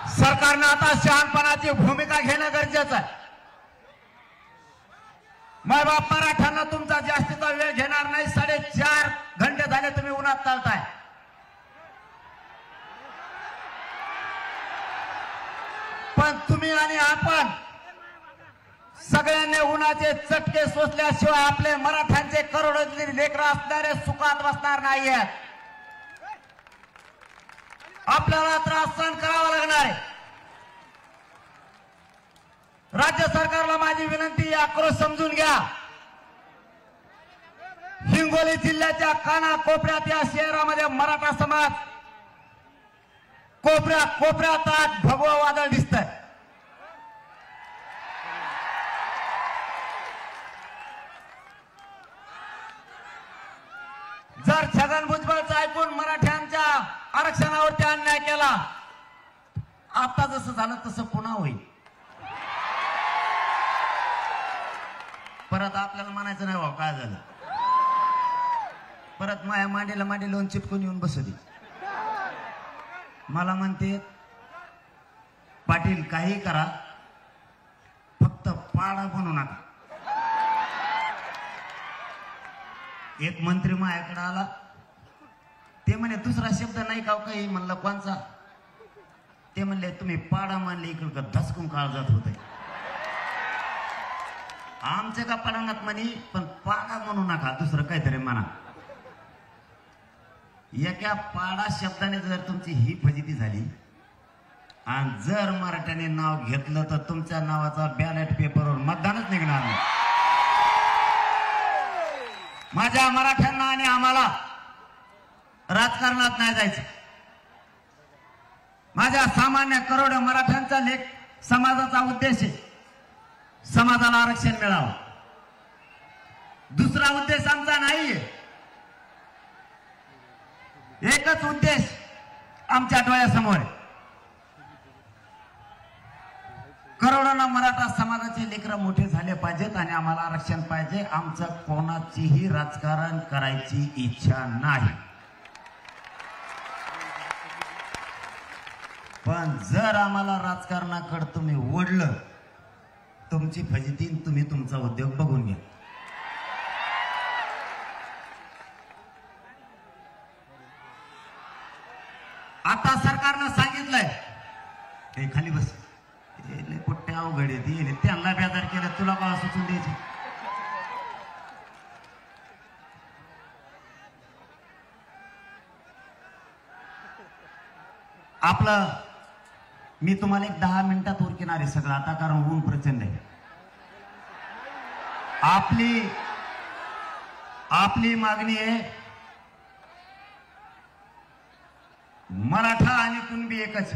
सरकारने आता शहाणपणाची भूमिका घेणं गरजेचं आहे. मायबाप मराठ्यांना तुमचा जास्तीचा वेळ घेणार नाही. 4.5 घंटे झाले तुम्ही उन्हात चालताय. पण तुम्ही आणि आपण सगळ्यांनी उन्हाचे चटके सोसल्याशिवाय आपले मराठ्यांचे करोडोची लेकरं असणारे सुखात बसणार नाहीयेत. आपल्याला त्रास सहन करावा लागणार आहे. राज्य सरकारला माझी विनंती, आक्रोश समजून घ्या. हिंगोली जिल्ह्याच्या कानाकोपऱ्यात या शहरामध्ये मराठा समाज कोपऱ्यात आज भगवं वादळ दिसतंय. जर छगन भुजबळचं ऐकून मराठ्यांच्या आरक्षणावरती अन्याय केला, आता जसं झालं तसं पुन्हा होईल. परत आपल्याला म्हणायचं नाही, काय झालं, परत माया मांडीला मांडी लावून चिपकून येऊन बसली. मला म्हणते पाटील काही करा, फक्त पाडा बनू नका. एक मंत्री माझ्याकडे आला, ते म्हणे दुसरा शब्द नाही का काही. म्हणलं कोणचा? ते म्हणले तुम्ही पाडा मानले इकडं धसकून काळजात होते. आमचे का पडानात म्हणे, पण पाडा म्हणू नका, दुसरं काहीतरी म्हणा. एका पाडा शब्दाने जर तुमची ही फजिती झाली आणि जर मराठ्याने नाव घेतलं तर तुमच्या नावाचा बॅलेट पेपरवर मतदानच निघणार नाही. माझ्या मराठ्यांना आणि आम्हाला राजकारणात नाही जायचं. माझ्या सामान्य करोडो मराठ्यांचा लेख समाजाचा उद्देश आहे, समाजाला आरक्षण मिळावं. दुसरा उद्देश आमचा नाहीये. एकच उद्देश आमच्या डोळ्यासमोर आहे. करोडोना मराठा समाजाचे लेकरं मोठे झाले पाहिजेत आणि आम्हाला आरक्षण पाहिजे. आमचं कोणाचीही राजकारण करायची इच्छा नाही. पण जर आम्हाला राजकारणाकडे तुम्ही ओढलं, तुमची फजिती तुम्ही तुमचा उद्योग बघून घ्या. आता सरकारनं सांगितलंय, हे खाली बस, कुठे अवघड येते, त्यांना बेजार केलं, तुला का सुचून द्यायची. आपलं मी तुम्हाला एक 10 मिनिटात उरकिणार आहे सगळं आता, कारण ऊन प्रचंड आहे. आपली मागणी आहे, मराठा आणि कुणबी एकच.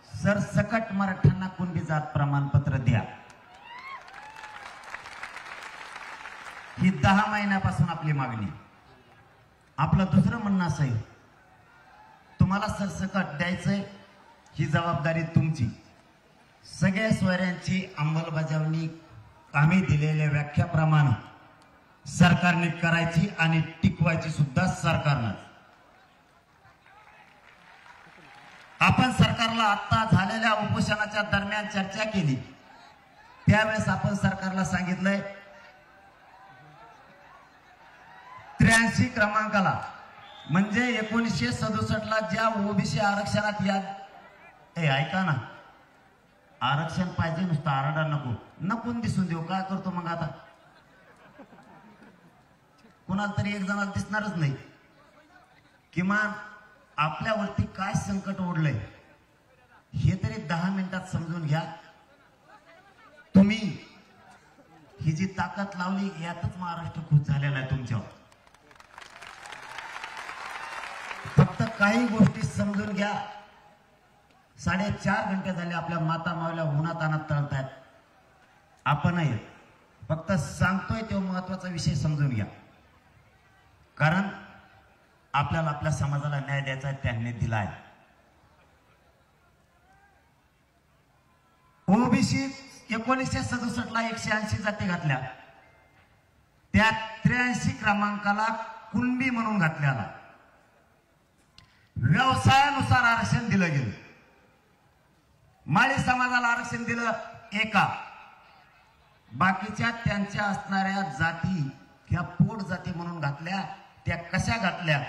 सरसकट मराठ्यांना कुणबी जात प्रमाणपत्र द्या. ही 10 महिन्यापासून आपली मागणी. आपलं दुसरं म्हणणं असं आहे, तुम्हाला सरसकट द्यायचंय, ही जबाबदारी तुमची. सगळ्या सोयऱ्यांची अंमलबजावणी आम्ही दिलेल्या व्याख्याप्रमाणे सरकारने करायची आणि टिकवायची सुद्धा सरकारनं. आपण सरकारला आता झालेल्या उपोषणाच्या दरम्यान चर्चा केली, त्यावेळेस आपण सरकारला सांगितलंय 83 क्रमांकाला, म्हणजे 1967 ला ज्या ओबीसी आरक्षणात या, ऐका ना, आरक्षण पाहिजे, नुसतं आरडा नको, नकून दिसून देऊ. काय करतो मग आता? कुणाला तरी एक जणाला दिसणारच नाही. किमान आपल्यावरती काय संकट ओढलंय हे तरी 10 मिनिटात समजून घ्या. तुम्ही ही जी ताकद लावली, यातच महाराष्ट्र खुश झालेला आहे तुमच्यावर. फक्त काही गोष्टी समजून घ्या. 4.5 घंटे झाले आपल्या माता मावल्या उन्हात आणत तळतायत. आपणही फक्त सांगतोय तो महत्वाचा विषय समजून घ्या, कारण आपल्याला आपल्या समाजाला न्याय द्यायचा आहे, त्यांनी दिलाय. ओबीसी 1967 ला 180 जाती घातल्या, त्यात 83 क्रमांकाला कुणबी म्हणून घातल्याला व्यवसायानुसार आरक्षण दिलं गेलं. माळी समाजाला आरक्षण दिलं एका, बाकीच्या त्यांच्या असणाऱ्या जाती ह्या पोट जाती म्हणून घातल्या. त्या कशा घातल्या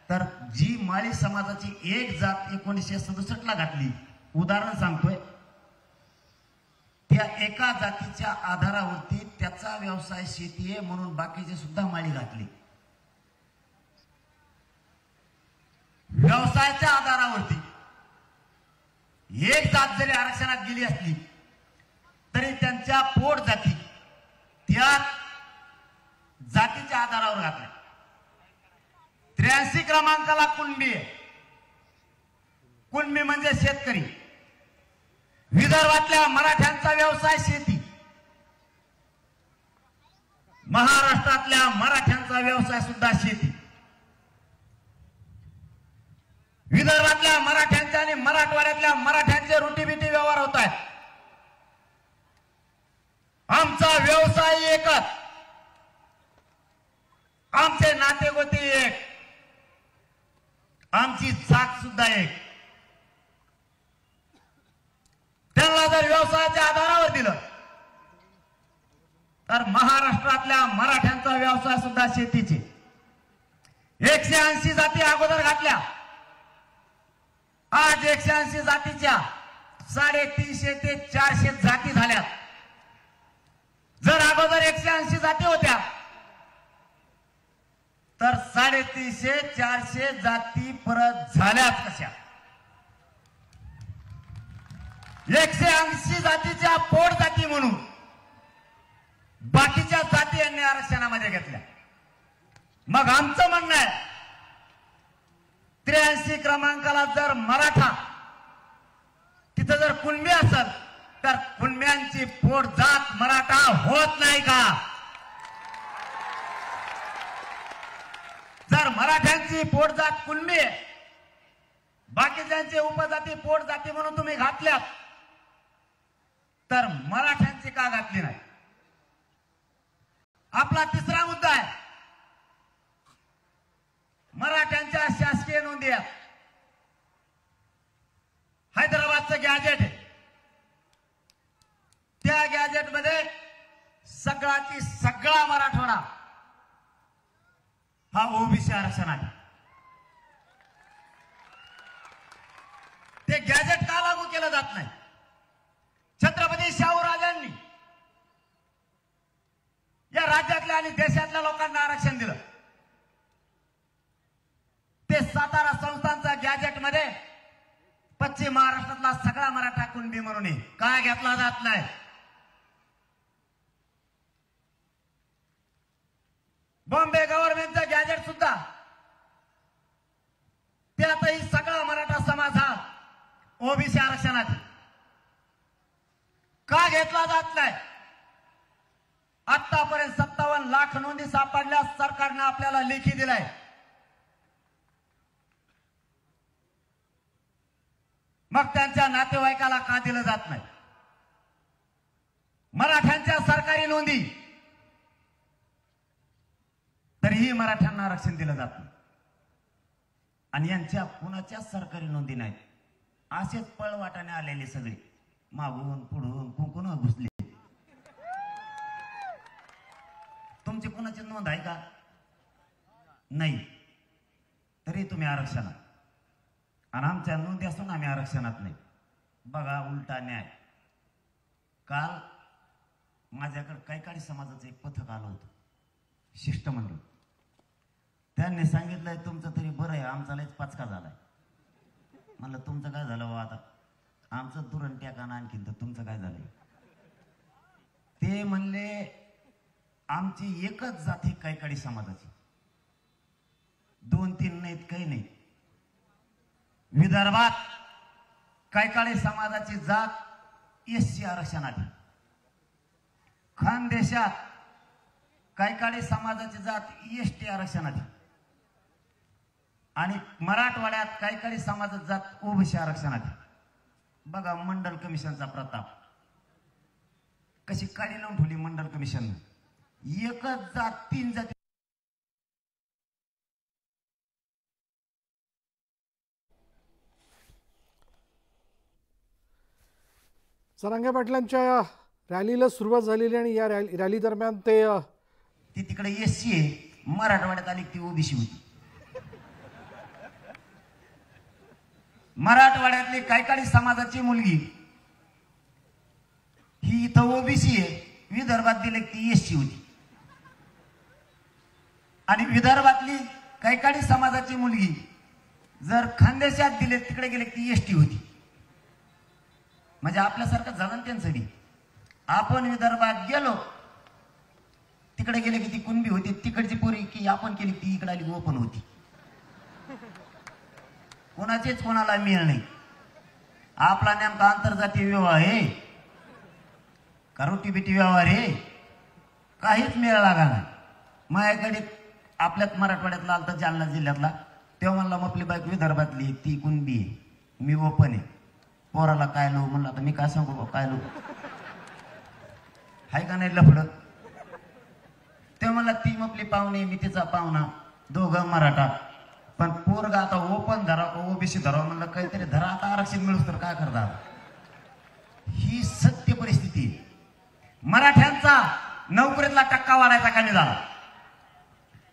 तर जी माळी समाजाची एक जात 1967 ला घातली, उदाहरण सांगतोय, त्या एका जातीच्या आधारावरती त्याचा व्यवसाय शेती आहे म्हणून बाकीचे सुद्धा माळी घातली. व्यवसायाच्या आधारावरती एक जात जरी आरक्षणात गेली असली तरी त्यांच्या पोट जाती त्या जातीच्या आधारावर घातल्या. 83 क्रमांकाला कुणबी आहे. कुणबी म्हणजे शेतकरी. विदर्भातल्या मराठ्यांचा व्यवसाय शेती, महाराष्ट्रातल्या मराठ्यांचा व्यवसाय सुद्धा शेती. विदर्भातल्या मराठ्यांचे आणि मराठवाड्यातल्या मराठ्यांचे रोटीबिटी व्यवहार होत आहेत. आमचा व्यवसाय एकच, आमचे नातेगोती एक, आमची जात सुद्धा एक. त्यांना जर व्यवसायाच्या आधारावर दिलं तर महाराष्ट्रातल्या मराठ्यांचा व्यवसाय सुद्धा शेतीचे. 180 जाती अगोदर घातल्या. आज 180 जातीच्या 350 ते 400 जाती झाल्या. जर अगोदर 180 जाती होत्या तर 350-400 जाती परत झाल्याच कशा. 180 जातीच्या पोट जाती म्हणून बाकीच्या जाती यांनी आरक्षणामध्ये घेतल्या. मग आमचं म्हणणं आहे 83 क्रमांकाला जर मराठा तिथं जर कुणबी असेल तर कुणब्यांची पोट जात मराठा होत नाही का? जर मराठ्यांची पोट जात कुणबी आहे, बाकीच्यांचे उपजाती पोट जाती म्हणून तुम्ही घातल्यात, तर मराठ्यांची का घातली नाही? आपला तिसरा मुद्दा आहे मराठ्यांच्या शासकीय नोंदी. हैदराबादचं गॅजेट आहे, त्या गॅजेटमध्ये सगळाची सगळा मराठवाडा हा ओबीसी आरक्षण आहे. ते गॅजेट का लागू केलं जात नाही? छत्रपती शाहूराजांनी या राज्यातल्या आणि देशातल्या लोकांना आरक्षण दिलं. ते सातारा संस्थानच्या गॅजेट मध्ये पश्चिम महाराष्ट्रातला सगळा मराठा कुणबी म्हणून काय घेतला जात नाही? बॉम्बे गव्हर्नमेंटचं गॅजेट सुद्धा त्यातही सगळा मराठा समाज हा ओबीसी आरक्षणात का घेतला जात नाही? आतापर्यंत 57 लाख नोंदी सापडल्या सरकारने आपल्याला लेखी दिलाय. मग त्यांच्या नातेवाईकाला का दिलं जात नाही? मराठ्यांच्या सरकारी नोंदी तरीही मराठ्यांना आरक्षण दिलं जात नाही आणि यांच्या कुणाच्या सरकारी नोंदी नाहीत. असेच पळवाटाने आलेले सगळे मागून पुढून कुंकुन घुसले. तुमची कुणाची नोंद आहे का? नाही, तरी तुम्ही आरक्षणात. आणि आमच्या नोंदी असून आम्ही आरक्षणात नाही. बघा उलटा न्याय. काल माझ्याकडे कैकाडी समाजाचं एक पथक आलं होतं, शिष्टमंडळ. त्यांनी सांगितलंय तुमचं तरी बरं आहे, आमचा लयच पाचका झालाय. म्हणलं तुमचं काय झालं बाबा? आता आमचं दुरण ट्याकाना आणखीन, तर तुमचं काय झालंय? ते म्हणले आमची एकच जाती कैकाडी समाजाची, 2-3 नाहीत, काही नाही. विदर्भात कैकाडी समाजाची जात एससी आरक्षणात, खानदेशात कैकाडी समाजाची जात एसटी आरक्षणात आणि मराठवाड्यात कैकाडी समाजाची जात ओबीसी आरक्षणात. बघा मंडल कमिशनचा प्रताप, कशी काडी लावून ठेवली मंडल कमिशन. एकच जात 3 जाती. जरांगे पाटलांच्या रॅलीला सुरुवात झालेली आणि या रॅली दरम्यान ते ती तिकडे एससी आहे, मराठवाड्यात आली ती ओबीसी होती. मराठवाड्यातली कायकाडी समाजाची मुलगी ही इथं ओबीसी आहे, विदर्भात दिले ती एससी होती. आणि विदर्भातली कायकाडी समाजाची मुलगी जर खानदेशात दिले तिकडे गेले ती एसटी होती. म्हणजे आपल्यासारखं झालं त्यांचं बी. आपण विदर्भात गेलो तिकडे गेले की ती कुणबी होती, तिकडची पोरी की आपण केली ती इकडे आली ओपन होती. कोणाचेच कोणाला मिळ नाही. आपला नेमका आंतरजातीय व्यवहार आहे का रोटी बिटी व्यवहार आहे, काहीच मिळ लागा नाही. माझ्याकडे आपल्यात मराठवाड्यातला आलता जालना जिल्ह्यातला, तेव्हा म्हणला आपली बाईक विदर्भातली ती कुणबी आहे, मी ओपन आहे. पोराला काय लो म्हणलं, आता मी काय सांगू काय लो हाय का नाही लफड. तेव्हा मला ती आपली पाहुणे मी तिचा पाहुणा, दोघं मराठा. पण पोरगा आता ओपन धरा ओबीसी धरा म्हणलं, काहीतरी धरा आता आरक्षण मिळूस तर काय करता. ही सत्य परिस्थिती आहे. मराठ्यांचा नोकरीतला टक्का वाढायचा कमी झाला.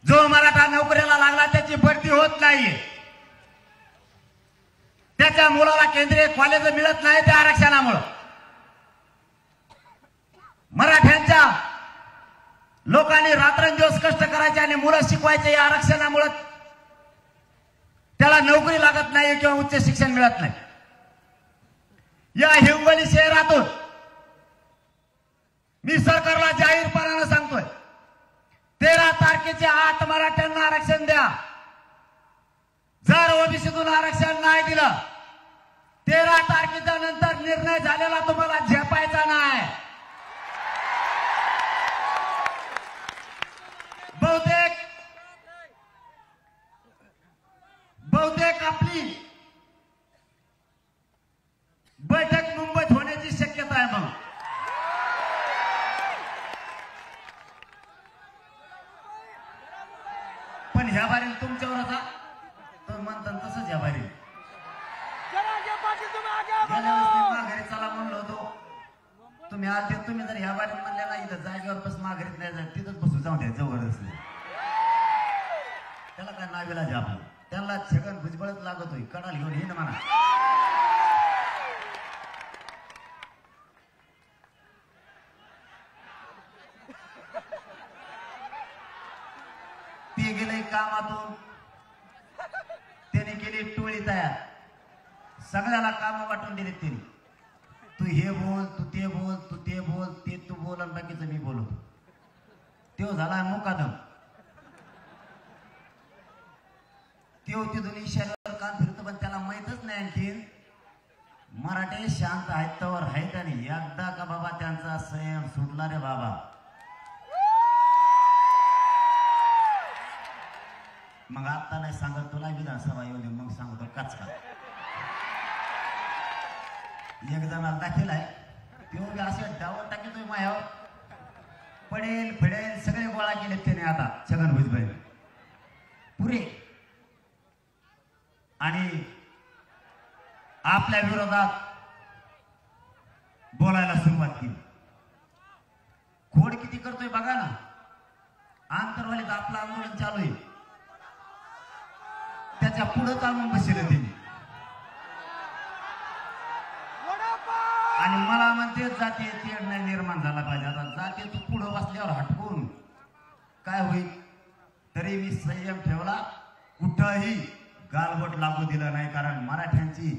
जो मराठा नोकरीला लागला त्याची भरती होत नाहीये, त्याच्या मुलाला केंद्रीय कॉलेज मिळत नाही त्या आरक्षणामुळे. मराठ्यांच्या लोकांनी रात्रंदिवस कष्ट करायचे आणि मुलं शिकवायचे या आरक्षणामुळे त्याला नोकरी लागत नाही किंवा उच्च शिक्षण मिळत नाही. या हिंगोली शहरातून मी सरकारला जाहीरपणाने सांगतोय, 13 तारखेच्या आत मराठ्यांना आरक्षण द्या. जर ओबीसीतून आरक्षण नाही दिलं 13 तारखेच्या नंतर निर्णय झालेला तुम्हाला झेपायचा नाही. बहुतेक आपली बैठक मुंबईत होण्याची शक्यता आहे. मग पण ह्या बारील तुमच्यावर आता तर म्हणतात तसंच ह्या बारील माघारी चला म्हणलो होतो. तुम्ही आलते, तुम्ही जर ह्या बारील म्हणल्या ना इथं जागेवर बस माघारीत नाही जात तिथंच बसू जाऊ द्या जबरदस्ती. त्याला काय नावेला जे आपलं त्याला छगन भुजबळच लागत होई, कडाल घेऊन येईन म्हणा. ते गेले कामातून, त्याने केली टोळी तयार, सगळ्याला काम वाटून दिले त्यांनी. तू हे बोल, तू ते बोल, तू ते बोल, ते तू बोल आणि बाकीचं मी बोलतो. तो झाला मुकादम. ते तिथून इशाऱ्यावर कान फिरतो, पण त्याला माहितच नाही आणखीन मराठे शांत आहेत तर आहेत. आणि एकदा का बाबा त्यांचा संयम सुटला रे बाबा, मग आता नाही सांगत तुला विधानसभा येऊ दे, मग सांगतो काचका. एक जणाला दाखल आहे, तो असे डावर टाकतोय मायावर, पडेल फिडेल सगळे गोळा केले त्याने आता छगन भुजबळ पुरे. आणि आपल्या विरोधात बोलायला सुरुवात केली. खोड किती करतोय बघा ना. आंतरवालीत आपलं आंदोलन चालू आहे, त्याच्या पुढे चालून बसले त्यांनी. आणि मला म्हणते जातीय तेढ नाही निर्माण झाला पाहिजे. आता जाते तू पुढे बसल्यावर हटकून काय होईल. तरी मी संयम ठेवला, कुठंही गालबोट लागू दिलं नाही. कारण मराठ्यांची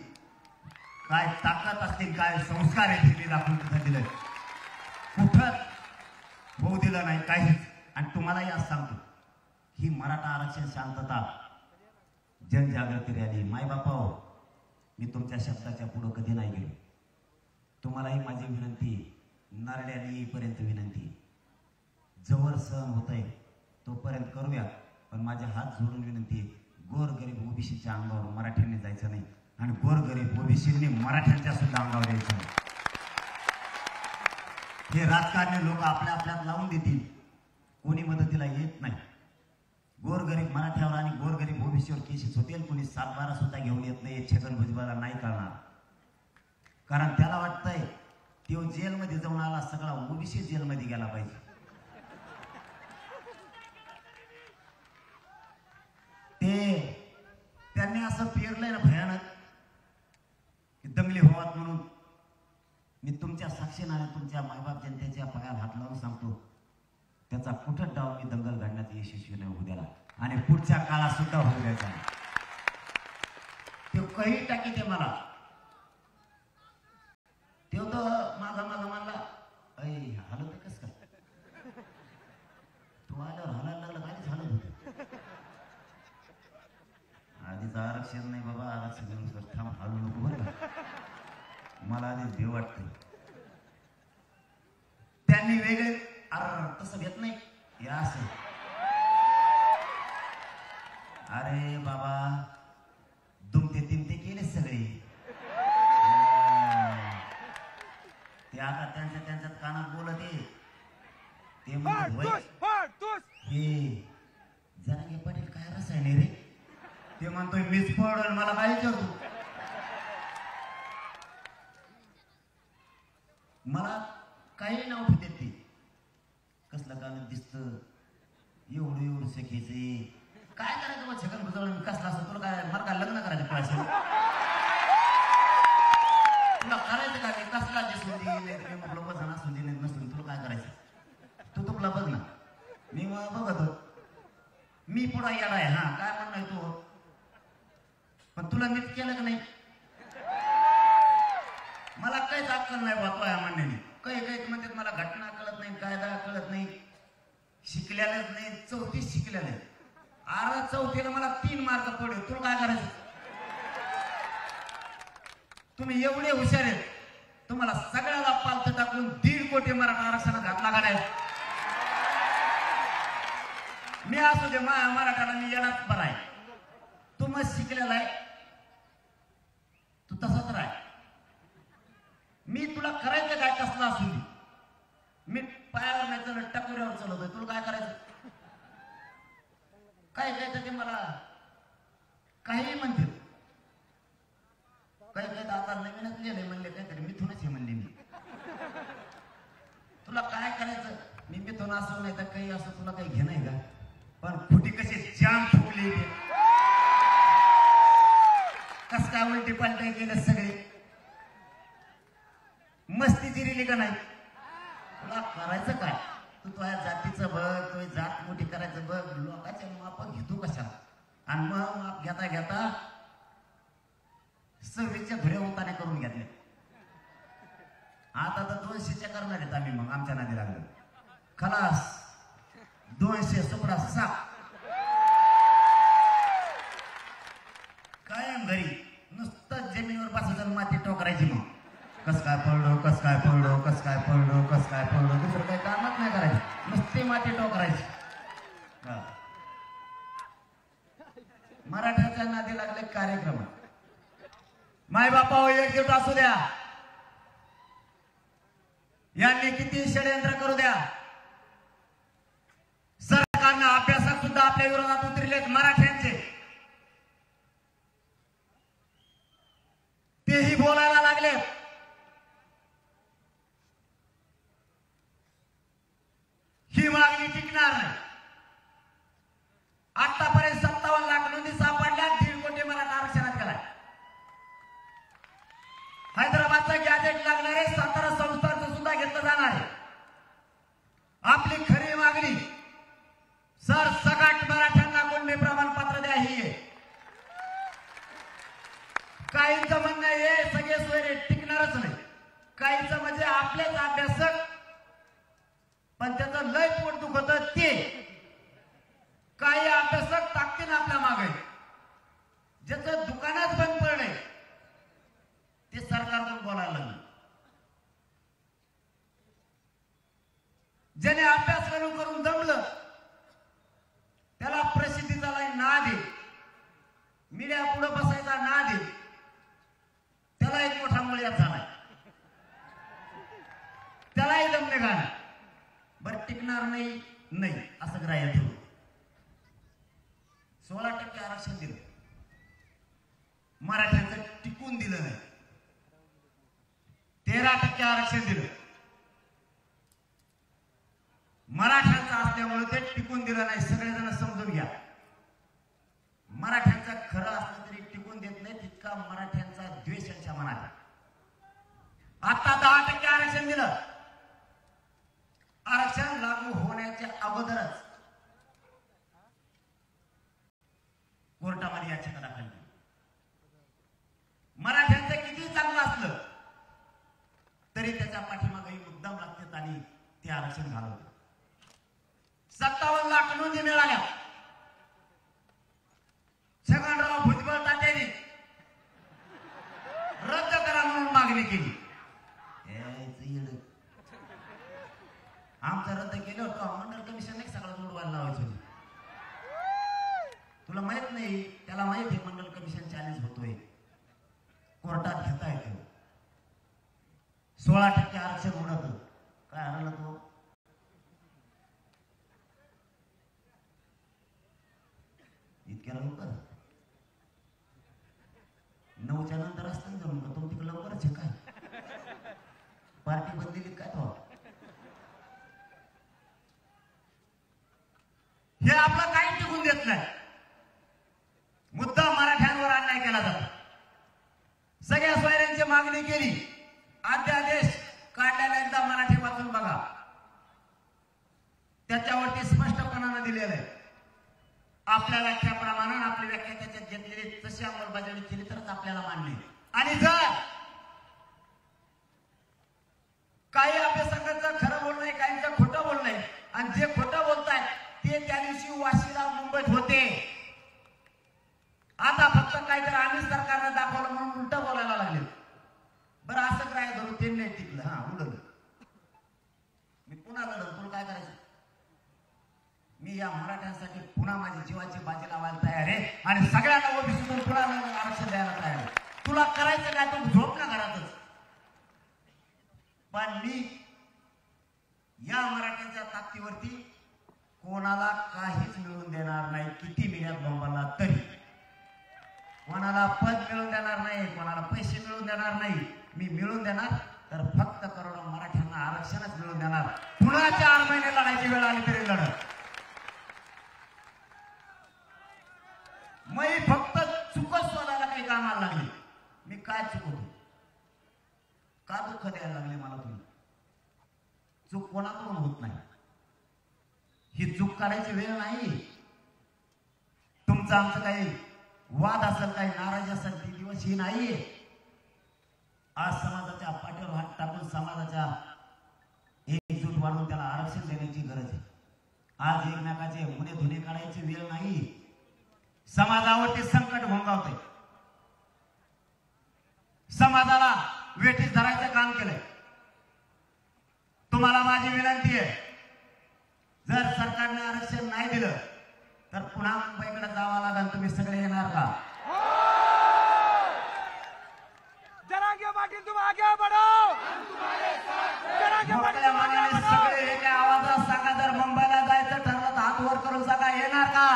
काय ताकद असतील, काय संस्कार आहे ते दाखवून तिथं दिलं, कुठं होऊ दिलं नाही काहीच. आणि तुम्हालाही आज सांगतो, ही मराठा आरक्षण शांतता जनजागृती रॅली मायबापा हो, मी तुमच्या शब्दाच्या पुढं कधी नाही गेलो. तुम्हालाही माझी विनंती, नारड्याला येईपर्यंत विनंती, जवळ सहन होतंय तोपर्यंत करूया. पण माझे हात जोडून विनंती, गोरगरीब ओबीसीच्या अंगावर मराठ्यांनी जायचं नाही आणि गोरगरीब ओबीसींनी मराठ्यांच्या सुद्धा अंगावर यायचं नाही. हे राजकारणी लोक आपल्या आपल्यात लावून देतील, कोणी मदतीला येत नाही. गोरगरीब मराठ्यावर आणि गोरगरीब ओबीसीवर केसेस होतील, कोणी 7-12 सुद्धा घेऊन येत नाही. छगन भुजबळला नाही कळणार, कारण त्याला वाटतंय तो जेलमध्ये जाऊन आला, सगळा ओबीसी जेलमध्ये गेला पाहिजे. त्यांनी असं पेरलंय ना भयानक की दंगली व्हावात म्हणून. मी तुमच्या साक्षीने तुमच्या मायबाप जनतेच्या पायाला हात लावून सांगतो, त्याचा कुठं डाव मी दंगल घडण्यात यशस्वी नाही होऊ द्याला आणि पुढच्या काळात सुद्धा होऊ द्यायचा. तो काही टाकी ते मला तो मागा म्हणला, ऐ हालत कस काय तू आल्यावर हालायला लागला, काय झालं होतं आधीच आरक्षण नाही बाबा, आरक्षण थांब हालू नको बरं का, मला आधीच भेव वाटते. त्यांनी वेगळे तसं घेत नाही हे असं. अरे बाबा दुमते तिमते केले सगळे, ते आता त्यांच्यात कानात बोलत ते हे जरांगे पाटील काय रसायन रे, ते म्हणतोय मीच पडल, मला काय विचारतो. मला काही नाव ठेवते ते, कसलं गाणं दिसतं एवढं सखेचे, काय करायचं मग छगन भुजबळ कसला असं, तुला काय मला काय लग्न करायचं पैसे, तुला करायचं काय कसला दिसून दे मग लोक जण असून दे नसून, तुला काय करायचं तू तुला बघ ना. मी बघतो मी पुढा याला आहे, हा काय म्हणणार तू, पण तुला नीट केलं का नाही, मला काहीच अक्कल नाही वाटतो या म्हणण्याने. काही म्हणतात मला घटना कळत नाही, कायदा कळत नाही, शिकलेलंच नाही, 34 शिकलेलं आहे. 4थीला मला 3 मार्क पडले, तुला काय करायचं. तुम्ही एवढे हुशार आहेत, तुम्हाला सगळ्याला पालत टाकून 1.5 कोटी मराठा आरक्षणात घातला का नाही. मी असू दे मराठाला मी येणार बरा आहे, तू मग शिकलेला आहे, तू तसाच राह. मी तुला करायचं काय कसला असू दे, मी पायावर नाही चालत टकोऱ्यावर चालवतोय, तुला काय करायचं. काय ते मला काही म्हणते, काही आता नवीनच लिहिले म्हणले काहीतरी मिथूनच हे म्हणले. मी तुला काय करायचं, मी मिथून असं नाही तर काही असं, तुला काही घेणं आहे का. पण खुटी कशी जाम ठोकली, कस काय उलटी पालटी केलं सगळे, मस्ती जिरिली का नाही. तुला करायचं काय, तू तुझ्या जातीचं बघ, तुझी जात मोठी करायचं बघ, लोकांचे माप घेतो कशाला. आणि मग माप घेता घेता 26च्या धुऱ्या उताने करून घेतले. आता तर 200च्या करणार आहेत आम्ही, मग आमच्या नादी लागलो खलास 200 सुपडा साप कायम घरी नुसतं जमिनीवर बसायचं, माती टोकरायची. मग कस काय पडलो, कस काय पडलो, कस काय पडलो, कस काय पडलो, दुसरं काही कामच नाही करायचं, नुसती माती टोकरायची. मराठ्याच्या नादी लागले कार्यक्रम. मायबापा एकजूट असू द्या, यांनी किती षडयंत्र करू द्या, सरकारनं अभ्यासात सुद्धा आपल्या विरोधात उतरलेत मराठ्यांचे, तेही बोलायला लागले. ही मागणी टिकणार नाही. आतापर्यंत 57 लाख नोंदी सापडल्या, 1.5 कोटी मराठा आरक्षणात गेलाय. हैदराबादचं गॅजेट लागणारे 17 संस्थांचं सुद्धा घेतलं जाणार आहे. आपली खरी मागणी सरसकट मराठ्यांना कोणते प्रमाणपत्र द्या ही आहे. काहींचं म्हणणं आहे सगळे सोयरे टिकणारच नाही, काहींचं म्हणजे आपलेच अभ्यासक पण त्याचं लय पोट दुखत, ते काही अभ्यासक टाकतील आपल्या मागे, ज्याचं दुकानात बंद पडले ते सरकारकडून बोलायला लागलं. ज्याने अभ्यास करून दमलं त्याला प्रसिद्धीचा नाद आहे, मीडिया पुढे बसायचा नाद आहे, त्याला एक मोठा मुळ्यात झालाय, त्यालाही दम निघाला. बरं टिकणार नाही असं ग्राह्य ठेवलं. 16% आरक्षण दिलं, मराठ्यांचं टिकून दिलं नाही. 13% आरक्षण दिलं. मराठ्यांचं असल्यामुळे ते टिकून दिलं नाही. सगळेजण समजून घ्या. मराठ्यांचं खरं असलं तरी टिकून देत नाही, तितका मराठ्यांचा द्वेष यांच्या मनात आहे. आता 10% आरक्षण दिलं. आरक्षण लागू होण्याच्या अगोदरच कोर्टामध्ये याचिका दाखल केली. मराठ्यांचं किती चांगलं असलं तरी त्याच्या पाठीमागे मुद्दाम लागतात आणि ते आरक्षण घालवतात. 57 लाख नोंदी मिळाल्या. छगनराव भुजबळ तात्यांनी रद्द करा म्हणून मागणी केली. आमचं रद्द केलं होतं. मंडल कमिशन नाही सगळं जोडवायला लावायचं होतं. तुला माहित नाही, त्याला माहित आहे मंडल कमिशन चॅलेंज होतोय, कोर्टात घेता येतो. 16% आरक्षण उडत. काय हरवलं तो? इतक्या लवकर 9च्या नंतर असतं जमून का? तो तिकडे लवकरच आहे काय? पार्टी बदलली काय तो? हे आपलं काही टिकून देत नाही. मुद्दा मराठ्यांवर अन्याय केला जातो. सगळ्या सोयऱ्यांची मागणी केली. अध्यादेश काढलेला एकदा मराठी वाचून बघा. त्याच्यावरती स्पष्टपणानं दिलेलं आहे. आपल्या व्याख्याप्रमाणे आपली व्याख्या त्याच्यात घेतलेली तशी अंमलबजावणी केली तरच आपल्याला मान्य. आणि जर काही अभ्यासकांचं खरं बोलणं आहे, काहींचं खोटं बोलणं आहे, आणि जे खोटं बोलतायत ते त्या दिवशी वाशीला मुंबईत होते. आता फक्त काहीतरी आम्ही सरकारने दाखवलं म्हणून उलट बोलायला लागले. बरं असं काय धरून ते नाही टिकलं. हा उडलं. मी पुन्हा लढलं. तुला काय करायचं? मी या मराठ्यांसाठी पुन्हा माझी जीवाची बाजी लावायला तयार आहे आणि सगळ्यांना ओबीसीतून पुन्हा आरक्षण द्यायला तयार आहे. तुला करायचं काय? तू झोप ना घरातच. पण मी या मराठ्यांच्या ताकदीवरती कोणाला काहीच मिळून देणार नाही. किती मिळत बोंबाला तरी कोणाला पद मिळून देणार नाही, कोणाला पैसे मिळून देणार नाही. मी मिळून देणार तर फक्त करोडो मराठ्यांना आरक्षणच मिळून देणार. पुन्हा 4 महिने लढायची वेळ आली तरी लढत. मी फक्त चुकच शोधायला काही कामाला लागली. मी काय चुकवतो? का दुःख द्यायला लागले मला तुम्ही? चूक कोणाकडून होत नाही. ही चूक काढायची वेळ नाही. तुमचं आमचं काही वाद असेल, काही नाराजी असेल, ती दिवस ही नाही. आज समाजाच्या पाठीवर हात टाकून समाजाच्या एकजूट वाढवून त्याला आरक्षण देण्याची गरज आहे. आज एकमेकाचे गुन्हे धुणे काढायची वेळ नाही. समाजावरती संकट भोंगावते. समाजाला वेठीस धरायचं काम केलंय. तुम्हाला माझी विनंती आहे, जर सरकारने आरक्षण नाही दिलं तर पुन्हा मुंबईकडे जावं लागेल. तुम्ही सगळे येणार का? जरांगे पाटील तुम आगे बढ़ो. मोकळ्या मनाने सगळे एका आवाजात सांगा, जर मुंबईला जायचं ठरलं तर हात वर करून सांगा, येणार का?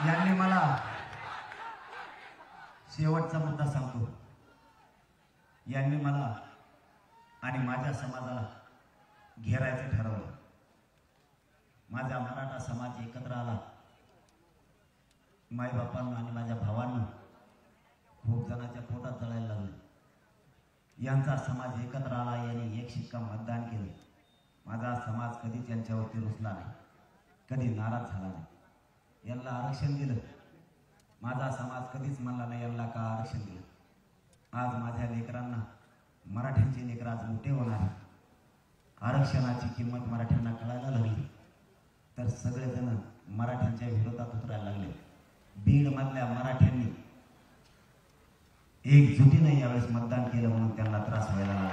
यांनी मला शेवटचा मुद्दा सांगतो. यांनी मला आणि माझ्या समाजाला घेरायचं ठरवलं. माझा मराठा समाज एकत्र आला. माईबापांना आणि माझ्या भावांना खूप जणांच्या पोटात जळायला लागलं. यांचा समाज एकत्र आला. यांनी एक शिक्का मतदान केलं. माझा समाज कधीच यांच्यावरती रुसला नाही, कधी नाराज झाला नाही. यांना आरक्षण दिलं. माझा समाज कधीच म्हणला नाही यांना का आरक्षण दिलं. आज माझ्या लेकरांना, मराठ्यांचे लेकर आज मोठे होणार. आरक्षणाची किंमत मराठ्यांना कळायला लागली तर सगळेजण मराठ्यांच्या विरोधात उतरायला लागले. बीड मधल्या मराठ्यांनी एकजुटीने यावेळेस मतदान केलं म्हणून त्यांना त्रास व्हायला लागला.